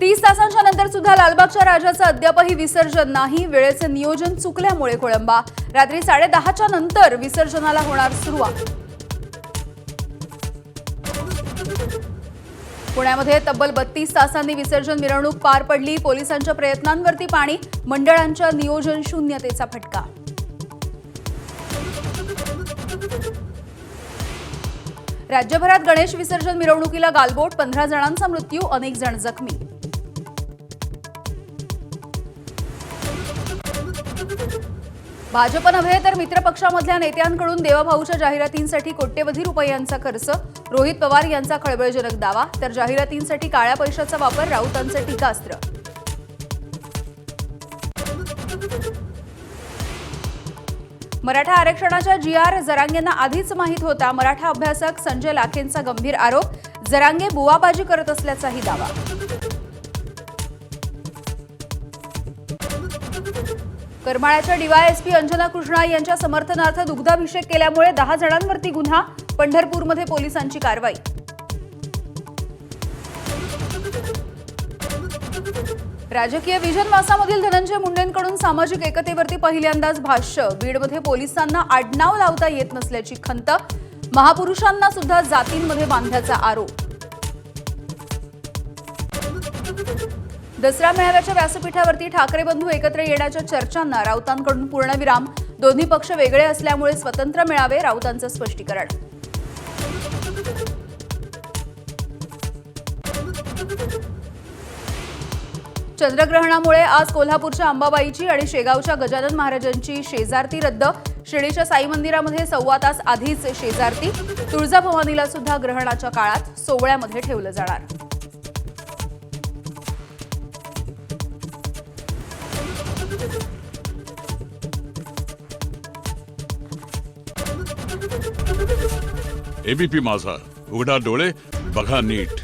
30 तासांच्या नंतर सुद्धा लालबागच्या राजाचं अद्यापही विसर्जन नाही। वेळेचे नियोजन चुकल्यामुळे खोळंबा। रात्री 10:30च्या नंतर विसर्जनाला होणार सुरुवात। पुण्यामध्ये तब्बल 32 तासांनी विसर्जन मिरवणूक पार पडली। पोलिसांच्या प्रयत्नांवरती पाणी, मंडळांच्या नियोजन शून्यतेचा फटका। राज्यभरात गणेश विसर्जन मिरवणुकीला गालबोट, 15 जणांचा मृत्यू, अनेक जण जखमी। भाजप नव्हे तर मित्रपक्षामधल्या नेत्यांकडून देवाभाऊच्या जाहिरातींसाठी कोट्यवधी रुपयांचा खर्च, रोहित पवार यांचा खळबळजनक दावा। तर जाहिरातींसाठी काळ्या पैशाचा वापर, राऊतांचे टीकास्त्र। मराठा आरक्षणाच्या जी.आर. जरांगेंना आधीच माहीत होता। मराठा अभ्यासक संजय लाखेंचा गंभीर आरोप, जरांगे बुवाबाजी करत असल्याचाही दावा। करमाळ्याच्या डीवायएसपी अंजना कृष्णा यांच्या समर्थनार्थ दुग्धाभिषेक केल्यामुळे 10 जणांवरती गुन्हा, पंढरपूरमध्ये पोलिसांची कारवाई। राजकीय विजन वासामधील धनंजय मुंडेंकडून सामाजिक एकतेवरती पहिल्यांदाच भाष्य, बीडमध्ये पोलिसांना आडनाव लावता येत नसल्याची खंत, महापुरुषांना सुद्धा जातींमध्ये बांधल्याचा आरोप। दसरा मेळाव्याच्या व्यासपीठावरती ठाकरे बंधू एकत्र येण्याच्या चर्चांना राऊतांकडून पूर्णविराम, दोन्ही पक्ष वेगळे असल्यामुळे स्वतंत्र मेळावे, राऊतांचं स्पष्टीकरण। चंद्रग्रहणामुळे आज कोल्हापूरच्या अंबाबाईची आणि शेगावच्या गजानन महाराजांची शेजारती रद्द, शिर्डीच्या साई मंदिरामध्ये 1.25 तास आधीच शेजारती, तुळजाभवानीला सुद्धा ग्रहणाच्या काळात सोवळ्यामध्ये ठेवलं जाणार। एबीपी माझा, उघडा डोळे बघा नीट।